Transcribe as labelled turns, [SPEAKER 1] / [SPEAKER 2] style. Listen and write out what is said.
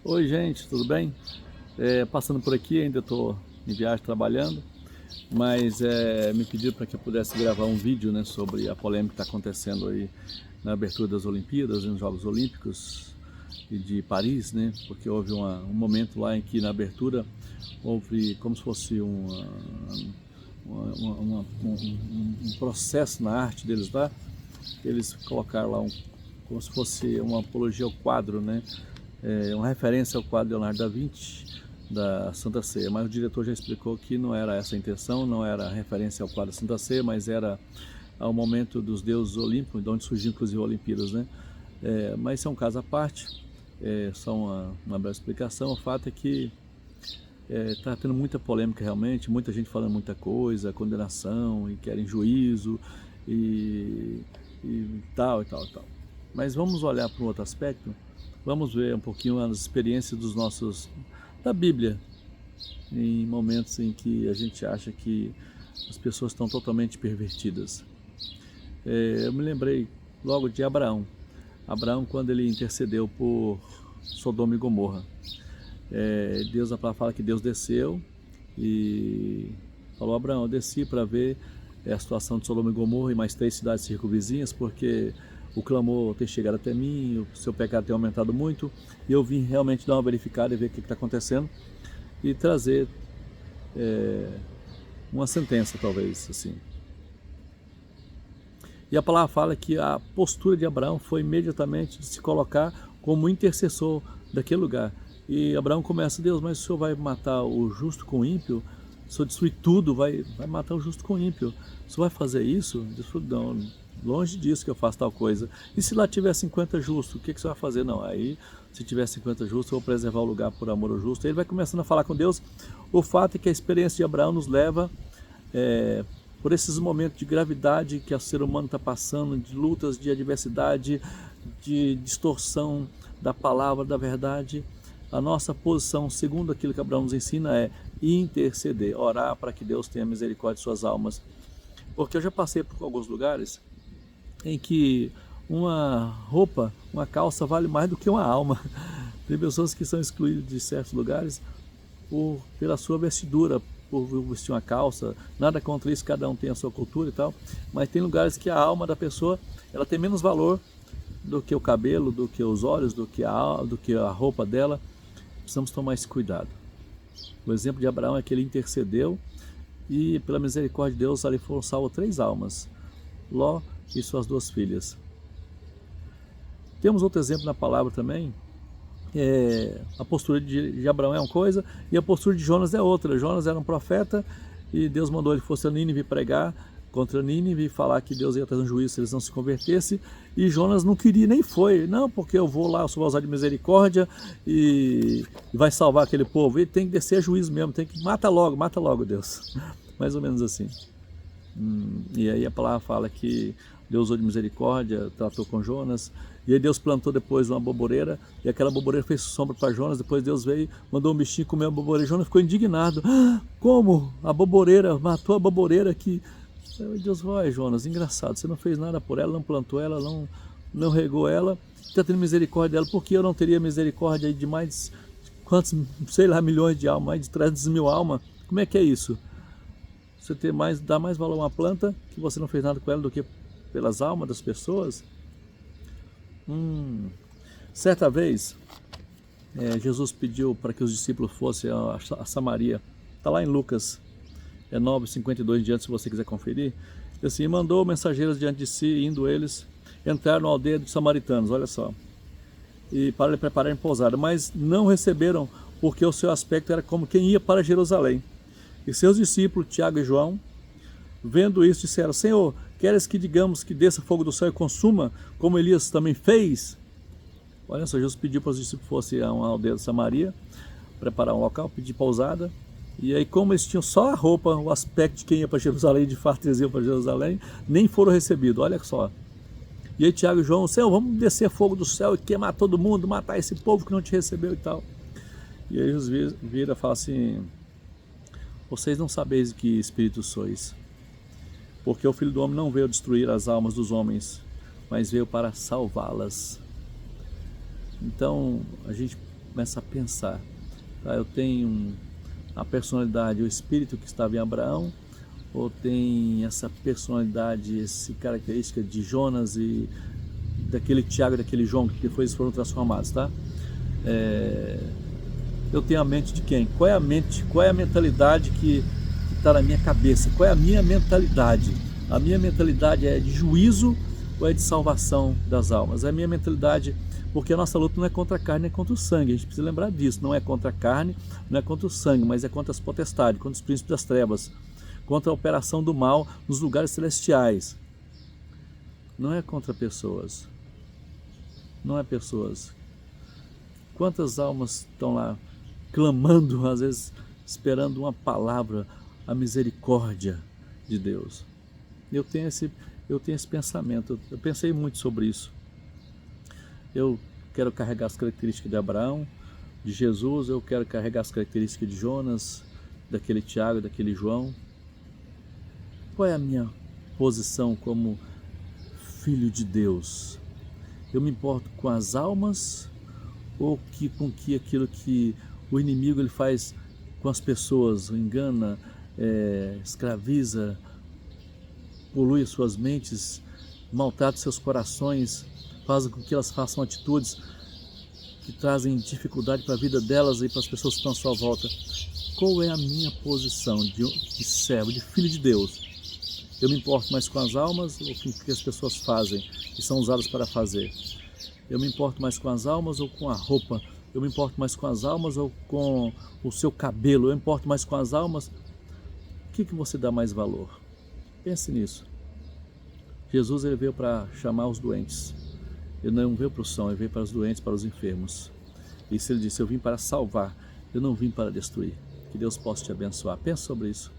[SPEAKER 1] Oi gente, tudo bem? Passando por aqui, ainda estou em viagem trabalhando, mas me pediram para que eu pudesse gravar um vídeo, né, sobre a polêmica que está acontecendo aí na abertura das Olimpíadas, nos Jogos Olímpicos e de Paris, né, porque houve um momento lá em que na abertura houve como se fosse um processo na arte deles lá. Eles colocaram lá como se fosse uma apologia ao quadro, né? Uma referência ao quadro de Leonardo da Vinci, da Santa Ceia, mas o diretor já explicou que não era essa a intenção, não era referência ao quadro da Santa Ceia, mas era ao momento dos deuses olímpicos, de onde surgiu inclusive Olimpíadas, né? Mas isso é um caso à parte, só uma breve explicação. O fato é que está tendo muita polêmica realmente, muita gente falando muita coisa, condenação, e querem juízo, e tal, e tal, e tal. Mas vamos olhar para um outro aspecto. Vamos ver um pouquinho as experiências da Bíblia, em momentos em que a gente acha que as pessoas estão totalmente pervertidas. Eu me lembrei logo de Abraão. Abraão, quando ele intercedeu por Sodoma e Gomorra. A palavra fala que Deus desceu e falou: Abraão, eu desci para ver a situação de Sodoma e Gomorra e mais 3 cidades circunvizinhas, porque o clamor tem chegado até mim, o seu pecado tem aumentado muito, e eu vim realmente dar uma verificada e ver o que está acontecendo e trazer uma sentença, talvez, assim. E a palavra fala que a postura de Abraão foi imediatamente de se colocar como intercessor daquele lugar. E Abraão começa: Deus, mas o Senhor vai matar o justo com o ímpio? O Senhor destruir tudo, vai matar o justo com o ímpio. O Senhor vai fazer isso? Deus falou: não, longe disso que eu faço tal coisa. E se lá tiver 50 justos, o que você vai fazer? Não, aí se tiver 50 justos, eu vou preservar o lugar por amor ao justo. Aí ele vai começando a falar com Deus. O fato é que a experiência de Abraão nos leva por esses momentos de gravidade que o ser humano está passando, de lutas, de adversidade, de distorção da palavra, da verdade. A nossa posição, segundo aquilo que Abraão nos ensina, é interceder, orar para que Deus tenha misericórdia de suas almas. Porque eu já passei por alguns lugares em que uma roupa, uma calça vale mais do que uma alma. Tem pessoas que são excluídas de certos lugares pela sua vestidura, por vestir uma calça. Nada contra isso, cada um tem a sua cultura e tal, mas tem lugares que a alma da pessoa ela tem menos valor do que o cabelo, do que os olhos, do que a roupa dela. Precisamos tomar esse cuidado. O exemplo de Abraão é que ele intercedeu e pela misericórdia de Deus ali foram salvas 3 almas, Ló e suas 2 filhas. Temos outro exemplo na palavra também. A postura de Abraão é uma coisa e a postura de Jonas é outra. Jonas era um profeta e Deus mandou ele fosse a Nínive pregar contra Nínive e falar que Deus ia trazer um juízo se eles não se convertessem, e Jonas não queria, nem foi. Não, porque eu vou lá, eu só vou usar de misericórdia e vai salvar aquele povo. Ele tem que descer a juízo mesmo, tem que mata logo Deus. Mais ou menos assim. E aí a palavra fala que Deus usou de misericórdia, tratou com Jonas, e aí Deus plantou depois uma boboreira, e aquela boboreira fez sombra para Jonas. Depois Deus veio, mandou um bichinho comer a boboreira. Jonas ficou indignado: como? A boboreira, matou a boboreira aqui. Aí Deus falou: Jonas, engraçado, você não fez nada por ela, não plantou ela, não regou ela, está tendo misericórdia dela, por que eu não teria misericórdia de mais, quantos, sei lá, milhões de almas, mais de 300 mil almas? Como é que é isso? Você dá mais valor a uma planta que você não fez nada com ela do que pelas almas das pessoas? Certa vez, Jesus pediu para que os discípulos fossem a Samaria. Está lá em Lucas 9:52 diante, se você quiser conferir. E assim, mandou mensageiros diante de si, indo eles, entraram na aldeia dos samaritanos, olha só, e para lhe prepararem pousada, mas não receberam, porque o seu aspecto era como quem ia para Jerusalém. E seus discípulos, Tiago e João, vendo isso, disseram: Senhor, queres que digamos que desça fogo do céu e consuma, como Elias também fez? Olha só, Jesus pediu para os discípulos que fossem a uma aldeia de Samaria, preparar um local, pedir pousada. E aí, como eles tinham só a roupa, o aspecto de quem ia para Jerusalém, de fato eles iam para Jerusalém, nem foram recebidos, olha só. E aí Tiago e João: Senhor, vamos descer fogo do céu e queimar todo mundo, matar esse povo que não te recebeu e tal. E aí Jesus vira e fala assim: vocês não sabeis de que espírito sois, porque o Filho do Homem não veio destruir as almas dos homens, mas veio para salvá-las. Então a gente começa a pensar. Tá? Eu tenho a personalidade, o espírito que estava em Abraão, ou tem essa personalidade, essa característica de Jonas e daquele Tiago e daquele João, que depois foram transformados, tá? Eu tenho a mente de quem? Qual é a mente, qual é a mentalidade que está na minha cabeça? Qual é a minha mentalidade? A minha mentalidade é de juízo ou é de salvação das almas? A minha mentalidade, porque a nossa luta não é contra a carne, é contra o sangue, a gente precisa lembrar disso, não é contra a carne, não é contra o sangue, mas é contra as potestades, contra os príncipes das trevas, contra a operação do mal nos lugares celestiais. Não é contra pessoas, não é pessoas. Quantas almas estão lá clamando, às vezes esperando uma palavra, a misericórdia de Deus. Eu tenho esse pensamento, eu pensei muito sobre isso. Eu quero carregar as características de Abraão, de Jesus, eu quero carregar as características de Jonas, daquele Tiago, daquele João. Qual é a minha posição como filho de Deus? Eu me importo com as almas ou com aquilo que o inimigo ele faz com as pessoas, engana, escraviza, polui as suas mentes, maltrata seus corações, faz com que elas façam atitudes que trazem dificuldade para a vida delas e para as pessoas que estão à sua volta. Qual é a minha posição de servo, de filho de Deus? Eu me importo mais com as almas ou com o que as pessoas fazem e são usadas para fazer? Eu me importo mais com as almas ou com a roupa? Eu me importo mais com as almas ou com o seu cabelo? Eu me importo mais com as almas? O que você dá mais valor? Pense nisso. Jesus ele veio para chamar os doentes. Ele não veio para o são, ele veio para os doentes, para os enfermos. E se ele disse, eu vim para salvar, eu não vim para destruir. Que Deus possa te abençoar. Pense sobre isso.